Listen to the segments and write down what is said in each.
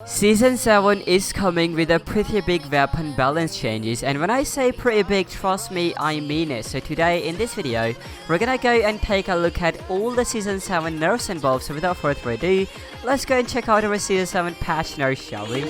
Season 7 is coming with a pretty big weapon balance changes, and when I say pretty big, trust me, I mean it. So today in this video, we're gonna go and take a look at all the Season 7 nerfs and buffs. So without further ado, let's go and check out our Season 7 patch nerfs, shall we?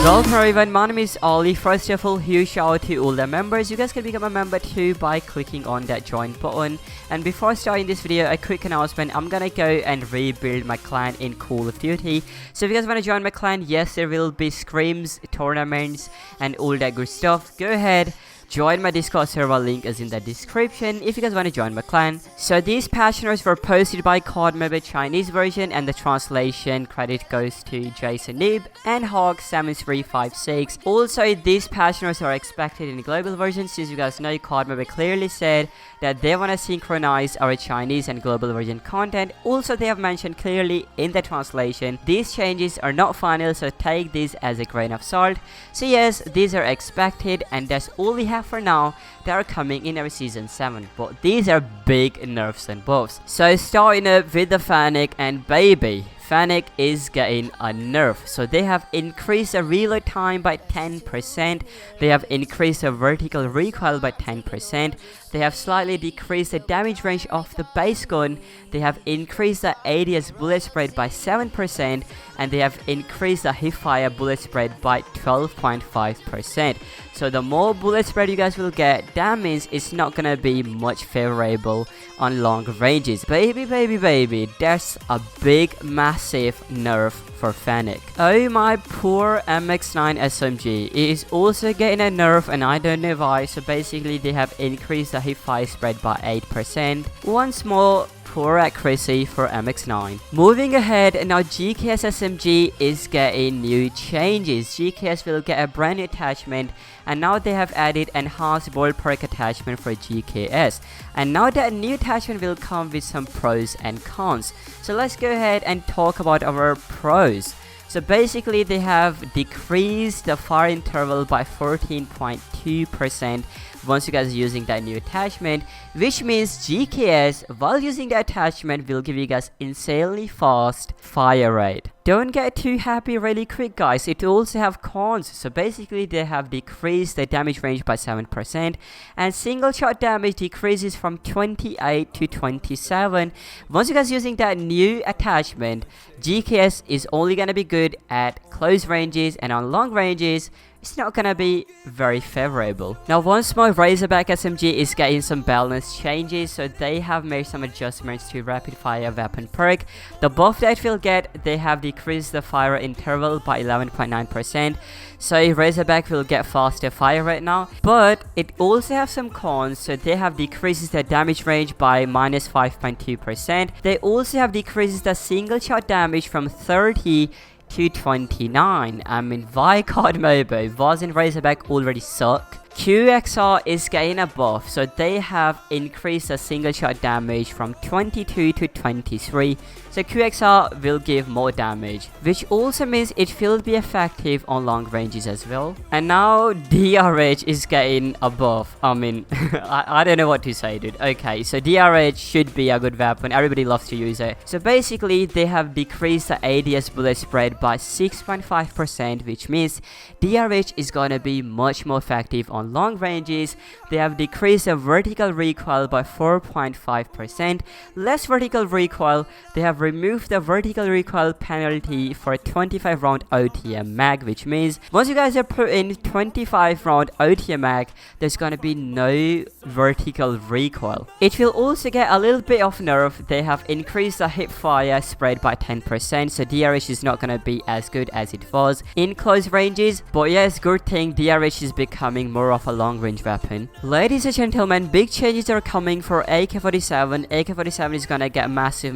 Welcome everyone, my name is Ollie. First of all, huge shout out to all the members. You guys can become a member too by clicking on that join button. And before starting this video, a quick announcement. I'm gonna go and rebuild my clan in Call of Duty. So if you guys wanna join my clan, yes, there will be scrims, tournaments, and all that good stuff. Go ahead. Join my Discord server, link is in the description if you guys want to join my clan. So these patch notes were posted by COD Chinese version, and the translation credit goes to Jason Noob and Hog7356. Also, these patch notes are expected in the global version, since you guys know COD clearly said that they want to synchronize our Chinese and global version content. Also, they have mentioned clearly in the translation these changes are not final, so take this as a grain of salt. So yes, these are expected, and that's all we have for now that are coming in our Season 7, but these are big nerfs and buffs. So starting up with the Fennec, and baby, Fennec is getting a nerf. So they have increased the reload time by 10%, they have increased the vertical recoil by 10%, they have slightly decreased the damage range of the base gun, they have increased the ADS bullet spread by 7%, and they have increased the hipfire bullet spread by 12.5%. So the more bullet spread you guys will get, that means it's not gonna be much favorable on long ranges. Baby, that's a big massive nerf for Fennec. Oh my poor MX9 SMG, it is also getting a nerf, and I don't know why. So basically they have increased the hipfire spread by 8%. Once more, poor accuracy for MX9. Moving ahead, now GKS SMG is getting new changes. GKS will get a brand new attachment, and now they have added enhanced ballpark attachment for GKS. And now that new attachment will come with some pros and cons. So let's go ahead and talk about our pros. So basically they have decreased the fire interval by 14.2% once you guys are using that new attachment, which means GKS while using the attachment will give you guys insanely fast fire rate. Don't get too happy really quick, guys, it also have cons. So basically they have decreased the damage range by 7%, and single shot damage decreases from 28 to 27. Once you guys using that new attachment, GKS is only gonna be good at close ranges, and on long ranges it's not gonna be very favorable. Now once more, Razorback SMG is getting some balance changes. So they have made some adjustments to rapid fire weapon perk. The buff that will get, they have decreased the fire interval by 11.9%. So Razorback will get faster fire right now, but it also have some cons. So they have decreases the damage range by minus 5.2%. They also have decreases the single shot damage from 30 to 29. I mean, why COD Mobile? Wasn't Razorback already suck? QXR is getting a buff, so they have increased the single shot damage from 22 to 23. So QXR will give more damage, which also means it will be effective on long ranges as well. And now DRH is getting a buff. I mean, I don't know what to say, dude. Okay, so DRH should be a good weapon, everybody loves to use it. So basically they have decreased the ADS bullet spread by 6.5%, which means DRH is gonna be much more effective on long ranges. They have decreased the vertical recoil by 4.5%. Less vertical recoil, they have removed the vertical recoil penalty for a 25 round OTM mag, which means once you guys are put in 25 round OTM mag, there's gonna be no vertical recoil. It will also get a little bit of nerf. They have increased the hip fire spread by 10%, so DRH is not gonna be as good as it was in close ranges. But yes, good thing DRH is becoming more of a long range weapon. Ladies and gentlemen, big changes are coming for AK-47. AK-47 is gonna get a massive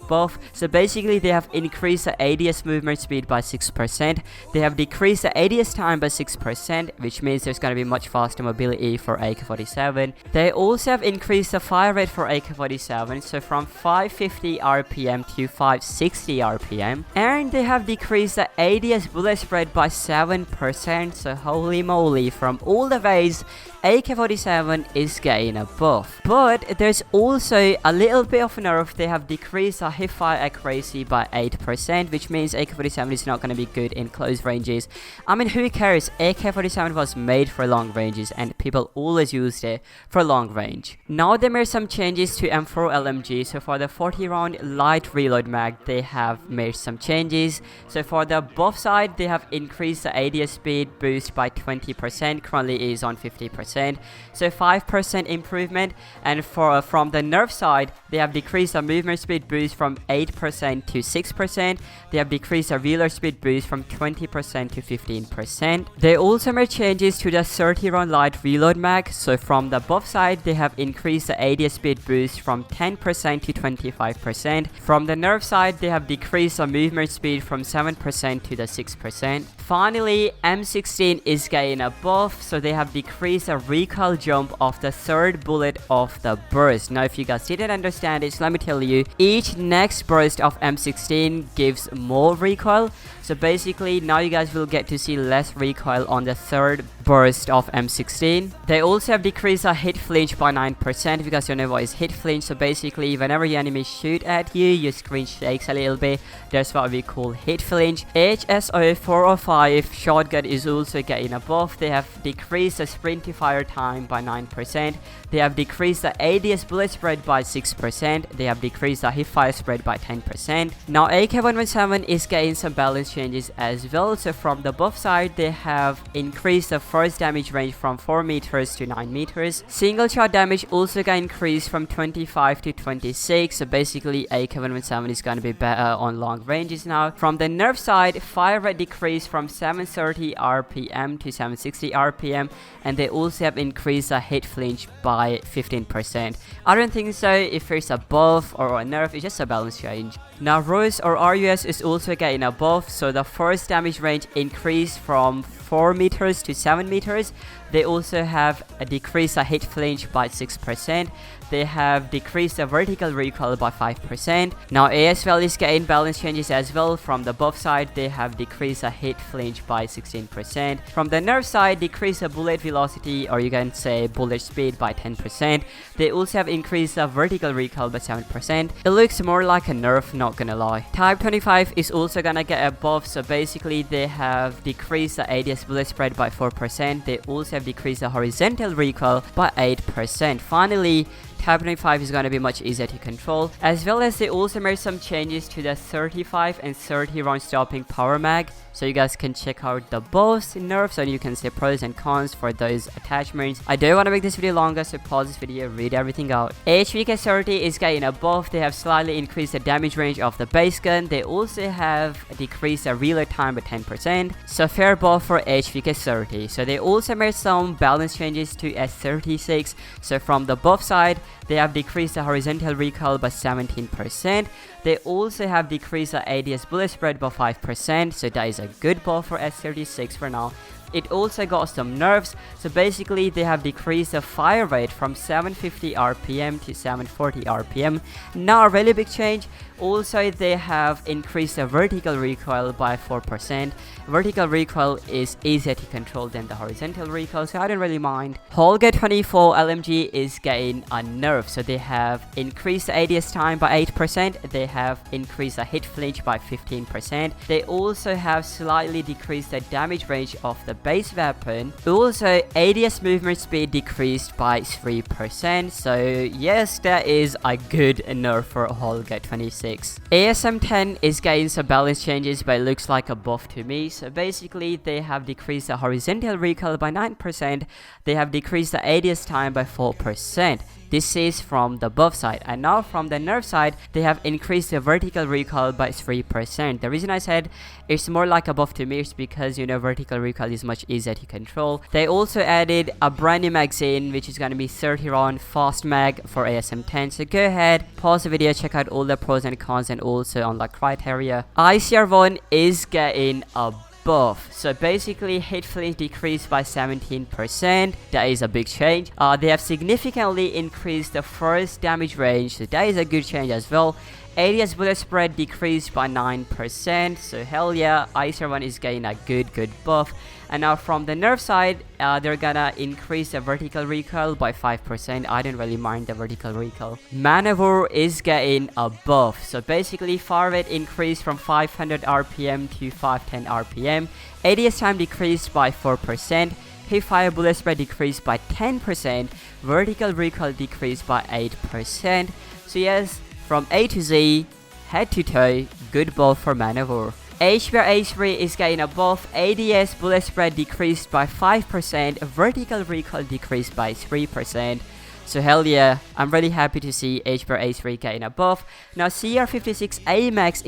buff. So basically they have increased the ADS movement speed by 6%. They have decreased the ADS time by 6%, which means there's gonna be much faster mobility for AK-47. They also have increased the fire rate for AK-47, so from 550 RPM to 560 RPM. And they have decreased the ADS bullet spread by 7%. So holy moly, from all the anyways, AK-47 is getting a buff. But there's also a little bit of nerf. They have decreased the hipfire accuracy by 8%, which means AK-47 is not going to be good in close ranges. I mean, who cares? AK-47 was made for long ranges and people always used it for long range. Now they made some changes to M4 LMG. So for the 40 round light reload mag, they have made some changes. So for the buff side, they have increased the ADS speed boost by 20%, currently is on 50%. So 5% improvement. And from the nerf side, they have decreased the movement speed boost from 8% to 6%. They have decreased the reload speed boost from 20% to 15%. They also made changes to the 30 round light reload mag. So from the buff side, they have increased the ADS speed boost from 10% to 25%. From the nerf side, they have decreased the movement speed from 7% to the 6%. Finally, M16 is getting a buff, so they have decreased the recoil jump of the third bullet of the burst. Now if you guys didn't understand it, so let me tell you, each next burst of M16 gives more recoil. So basically now you guys will get to see less recoil on the third burst of M16. They also have decreased the hit flinch by 9%. If you guys don't know what is hit flinch, so basically whenever your enemy shoot at you, your screen shakes a little bit. That's what we call hit flinch. HSO 405 shotgun is also getting a buff. They have decreased the sprint to fire time by 9%. They have decreased the ADS bullet spread by 6%. They have decreased the hip fire spread by 10%. Now AK-117 is getting some balance changes as well. So from the buff side, they have increased the first damage range from 4 meters to 9 meters. Single shot damage also got increased from 25 to 26. So basically AK-117 is going to be better on long ranges now. From the nerf side, fire rate decreased from 730 RPM to 760 RPM, and they also have increased the hit flinch by 15%. I don't think so if it's a buff or a nerf, it's just a balance change. Now RUS or RUS is also getting a buff, so the first damage range increased from 4 meters to 7 meters. They also have decreased the hit flinch by 6%. They have decreased the vertical recoil by 5%. Now ASVL is getting balance changes as well. From the buff side, they have decreased the hit flinch by 16%. From the nerf side, decreased the bullet velocity, or you can say bullet speed, by 10%. They also have increased the vertical recoil by 7%. It looks more like a nerf, not gonna lie. Type 25 is also gonna get a buff, so basically they have decreased the ADS bullet spread by 4%. They also have decreased the horizontal recoil by 8%. Finally, Type 25 is going to be much easier to control, as well as they also made some changes to the 35 and 30 round stopping power mag. So you guys can check out the both nerfs and you can see pros and cons for those attachments. I don't want to make this video longer, so pause this video, read everything out. HVK30 is getting a buff. They have slightly increased the damage range of the base gun. They also have decreased the reload time by 10%. So fair buff for HVK30. So they also made some balance changes to S36. So from the buff side, they have decreased the horizontal recoil by 17%. They also have decreased the ADS bullet spread by 5%, so that is a good buff for S36 for now. It also got some nerfs, so basically they have decreased the fire rate from 750 RPM to 740 RPM. Not a really big change. Also, they have increased the vertical recoil by 4%. Vertical recoil is easier to control than the horizontal recoil, so I don't really mind. Holger 24 LMG is getting a nerf, so they have increased the ADS time by 8%. They have increased the hit flinch by 15%. They also have slightly decreased the damage range of the base weapon. Also, ADS movement speed decreased by 3%. So yes, that is a good nerf for Holger 26. ASM 10 is getting some balance changes, but it looks like a buff to me. So basically, they have decreased the horizontal recoil by 9%. They have decreased the ADS time by 4%. This is from the buff side, and now from the nerf side, they have increased the vertical recoil by 3%. The reason I said it's more like a buff to me is because, you know, vertical recoil is much easier to control. They also added a brand new magazine, which is going to be 30 round fast mag for ASM 10. So go ahead, pause the video, check out all the pros and cons, and also unlock criteria. ICR1 is getting a buff. So basically, hit flinch decreased by 17%. That is a big change. They have significantly increased the first damage range, so that is a good change as well. ADS bullet spread decreased by 9%, so hell yeah, ICR1 is getting a good buff. And now from the nerf side, they're gonna increase the vertical recoil by 5%. I don't really mind the vertical recoil. Maneuver is getting a buff, so basically fire rate increased from 500 RPM to 510 RPM. ADS time decreased by 4%. Hipfire bullet spread decreased by 10%. Vertical recoil decreased by 8%. So yes, from A to Z, head to toe, good buff for maneuver. HBR H3 is getting a buff. ADS bullet spread decreased by 5%. Vertical recoil decreased by 3%. So hell yeah, I'm really happy to see HBR H3 getting a buff. Now CR56 AMAX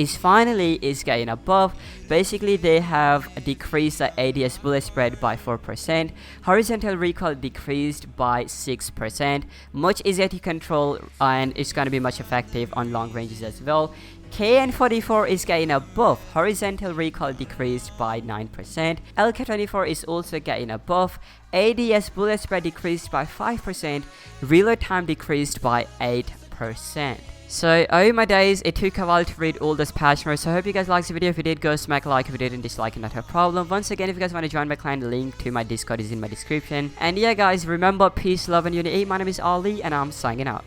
is getting a buff. Basically they have decreased the ADS bullet spread by 4%. Horizontal recoil decreased by 6%. Much easier to control and it's gonna be much effective on long ranges as well. KN44 is getting a buff. Horizontal recoil decreased by 9%. LK24 is also getting a buff. ADS bullet spread decreased by 5%. Reload time decreased by 8%. So, oh my days, it took a while to read all this patch notes. So I hope you guys liked the video. If you did, go smack a like. If you didn't, dislike, not a problem. Once again, if you guys want to join my clan, the link to my Discord is in my description. And yeah guys, remember, peace, love and unity. My name is Ali and I'm signing out.